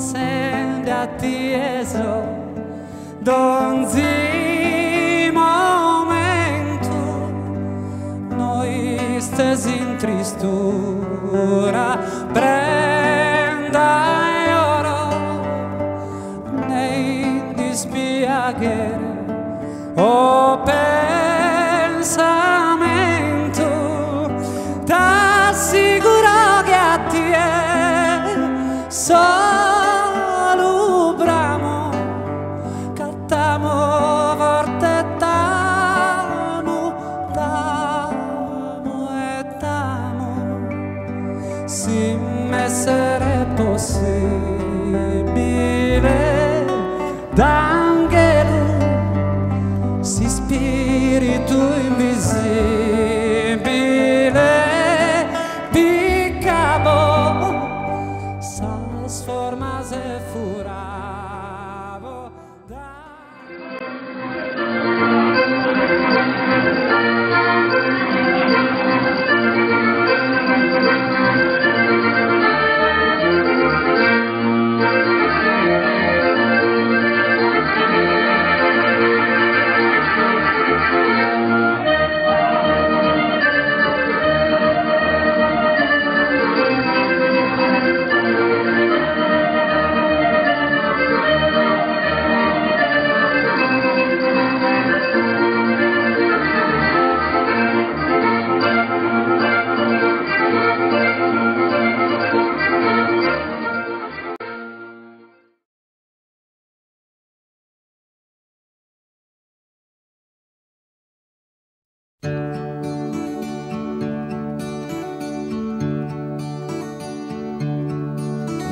sende attieso d'onzi momento, noi stesi in tristura prenda e oro nei dispiacere o pensamento, t'assicuro che a te solo bramo cattamo forte tamo e tamo, se m'essere possibile d'angelo, si spirito invisibile di capo s'asforma se furavo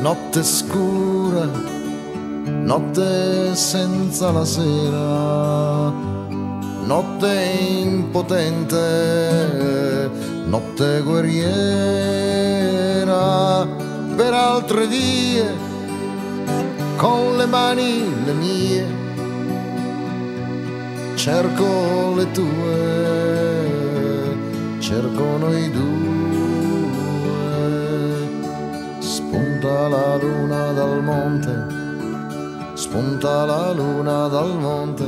Notte scura, notte senza la sera, notte impotente, notte guerriera, per altre vie, con le mani le mie, cerco le tue, cerco noi due. Spunta la luna dal monte, spunta la luna dal monte.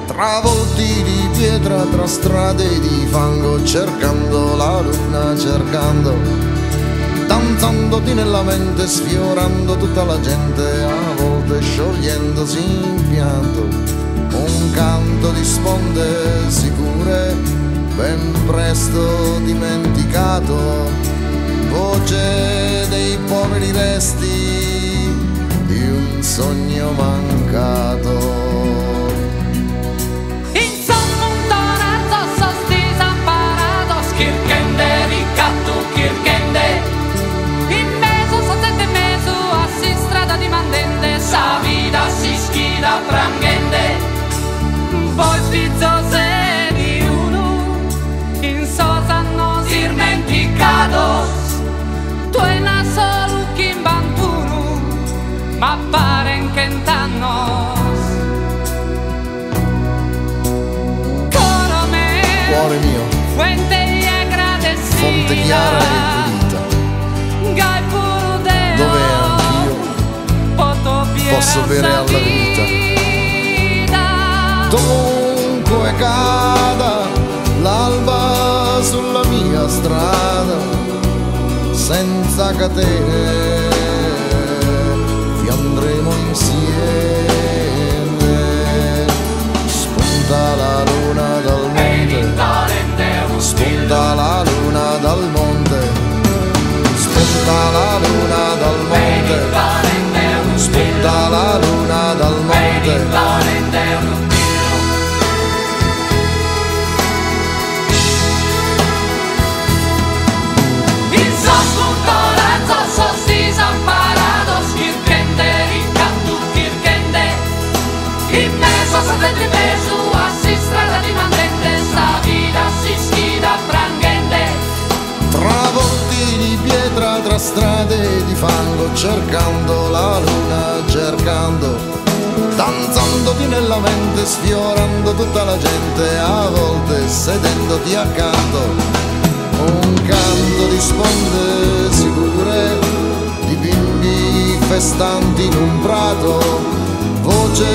Travolti di pietra tra strade di fango, cercando la luna, cercando, danzandoti nella mente, sfiorando tutta la gente, a volte sciogliendosi in pianto, un canto di sponde sicure, ben presto dimenticato, voce dei poveri resti di un sogno mancato. insomma un torazzo sostiso imparato schirchende ricatto chirchende di mandende, sa vita si schida prangende, poi sfizzose di uno, in sosa non si dimenticato, tu è una solo in bantuno, ma pare che intannos. Coro me, Cuore mio, fuente e agradecida, fonte chiara e pulita, gai puro Deo, dove posso bere alla vita. Dovunque cada l'alba sulla mia strada, senza catene vi andremo insieme. Spunta la luna dal monte, spunta la luna dal monte, spunta la luna dal monte, spunta la luna dal monte. Il sospunto razzo sostiso imparato schirchende ricattu cercando, danzandoti nella mente, sfiorando tutta la gente, a volte sedendoti accanto. Un canto di sponde sicure, di bimbi festanti in un prato, voce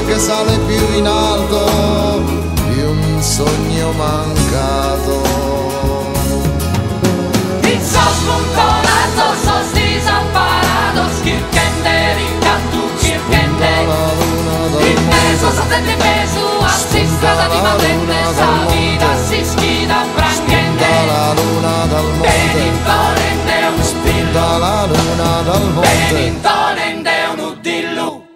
che sale più in alto di un sogno mancato. Il sos spuntonato, sos disamparados, kirkende, ricattu, kirkende. Il peso, satente peso, assi strada di valente, sa vita si schida, prangende. La luna dal monte, Benintolende un spillo, la luna dal monte. benintolende un udillu.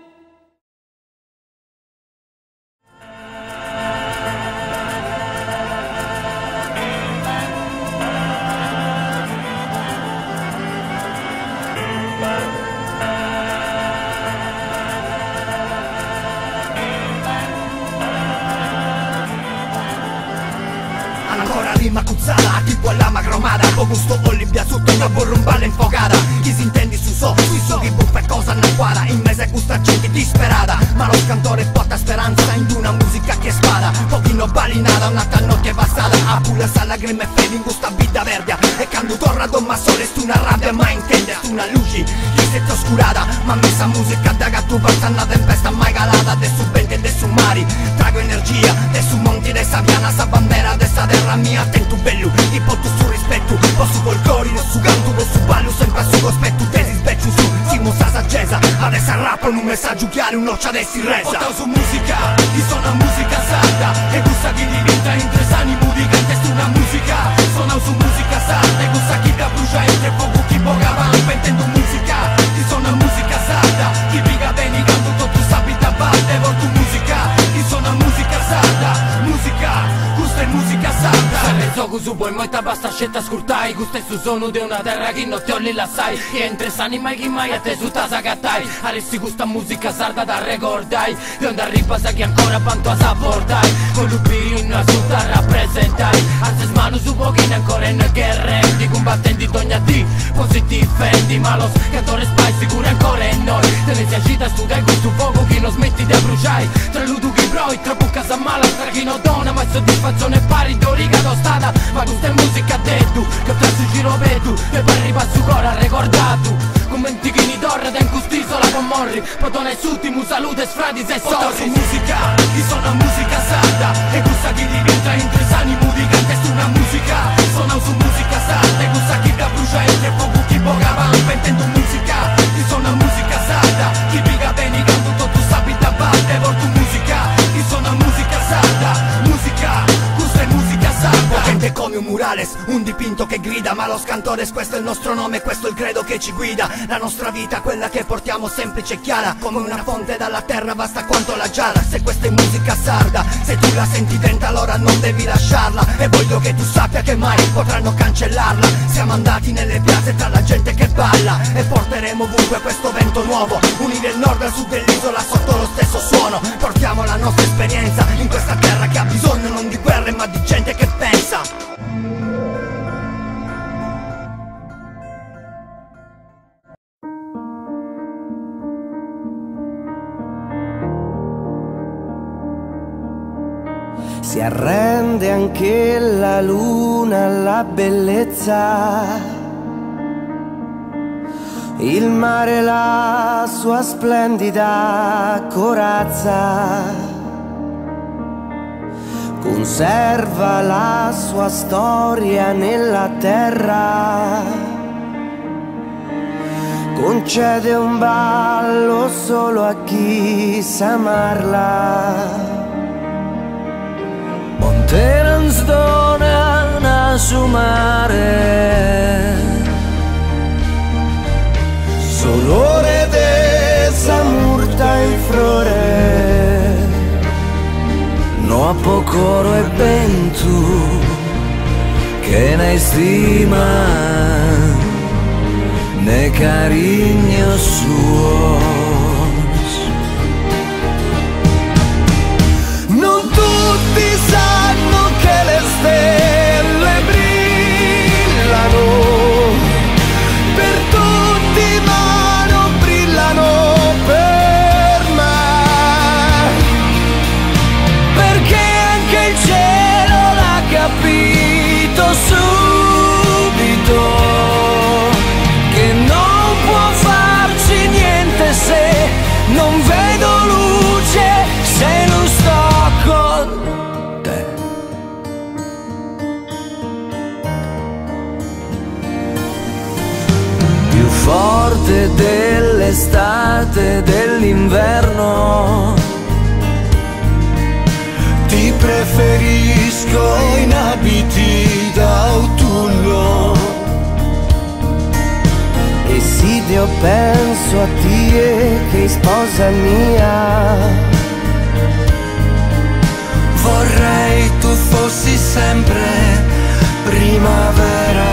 Ancora rima cuzzata, tipo alla magromada, con gusto Olimpia sotto una borrumbale infogata. Chi si intendi su sui soghi buffe cosa non quadra, in mese gusta gente disperata. Ma lo scantore porta speranza in una musica che spara. Pochino balinata, una tal notte passata, a pure sa lacrime e fede in questa vita verdia. E quando torna don ma sole stu una rabbia, ma intende stu una luce che si è oscurata. Ma messa musica da gatto passa una tempesta mai calata. Adesso vente, adesso mari, trago energia, adesso monti, adesso piana, sa bandera, adesso terra mia, attento bello, ti porto su rispetto. Posso col cori, non su canto, non su ballo, sempre su cospetto. Tesi specchio su, simo sa saggesa. Adesso rappano un messaggio chiaro, un'occia adesso in resa. Porto su musica, chi suona musica sarda, e gusta chi diventa in tre sani musica. In testa una musica, suona su musica sarda, e gusta chi da brucia entre poco chi poca vampa. Intendo musica, chi suona musica sarda, chi piga bene canto tutto sapi da parte. Porto musica, chi suona musica sarda, musica, questa è musica sarda. Gioco su poi molta basta scelta ascoltai. Questo è su sono di una terra che non ti olli la sai. E entre sani mai chi mai a te su ta sagattai. Adesso questa musica sarda da ricordai. E onda ripasa che ancora quanto a saportai. Con l'ubi in una sutta rappresentai. Alze mano su pochino ancora in che rendi. Combattenti togna di positivi fendi. Ma lo scatore spai sicuro ancora in noi. Te ne si agita stu dai questo fuoco che non smetti di bruciare. Tra l'udu che broi, tra buca sa mala. Tra chi non dona ma soddisfazione pari d'origa stata. Ma questa è musica de tu, che tra su giro vedu. E poi arriva su cora ricordato. Commenti chi ni torre da in quest'isola con morri. Potone suttimo salute sfradi se Porto su sorri. musica, chi suona musica sarda, e gusta chi diventa in tre sani musica. In testa una musica, suona su musica sarda, e gusta chi da brucia entre poco chi poca vampa. Intendo musica, chi suona musica sarda, chi piga bene canto tutto sapi da parte. Porto musica, chi suona musica sarda, musica, questa è musica sarda. Potente come un murales, un dipinto che grida. Ma lo scantores, questo è il nostro nome, questo è il credo che ci guida. La nostra vita, quella che portiamo semplice e chiara, come una fonte dalla terra vasta quanto la giara. Se questa è musica sarda, se tu la senti dentro allora non devi lasciarla. E voglio che tu sappia che mai potranno cancellarla. Siamo andati nelle piazze tra la gente che balla, e porteremo ovunque questo vento nuovo. Unire il nord e il sud dell'isola sotto lo stesso suono. Portiamo la nostra esperienza in questa terra che ha bisogno non di guerre ma di gente che pensa. Si arrende anche la luna alla bellezza, il mare la sua splendida corazza, conserva la sua storia nella terra, concede un ballo solo a chi sa amarla. Monte non sdona su mare, solore de samurta in flore, no a pocoro e bentu che ne stima ne cariño suos. Non tutti sanno che le stelle brillano per tutti, ma non brillano per non vedo luce se non sto con te. Più forte dell'estate, dell'inverno, ti preferisco in abiti d'autunno. Esidio, penso a te che sposa mia. Vorrei tu fossi sempre primavera,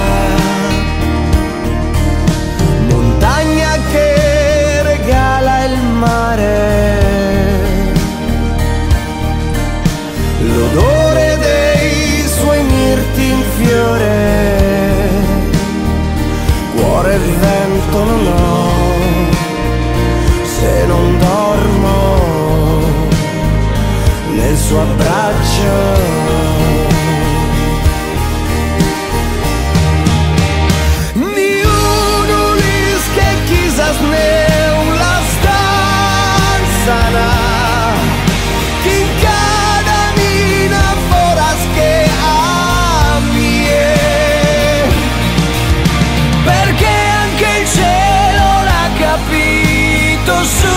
montagna che regala il mare, l'odore dei suoi mirti in fiore, cuore e vento non ho se non dormo nel suo abbraccio. Ni uno que quizás ne la stanza che in cada mina foras che ami, perché anche il cielo l'ha capito su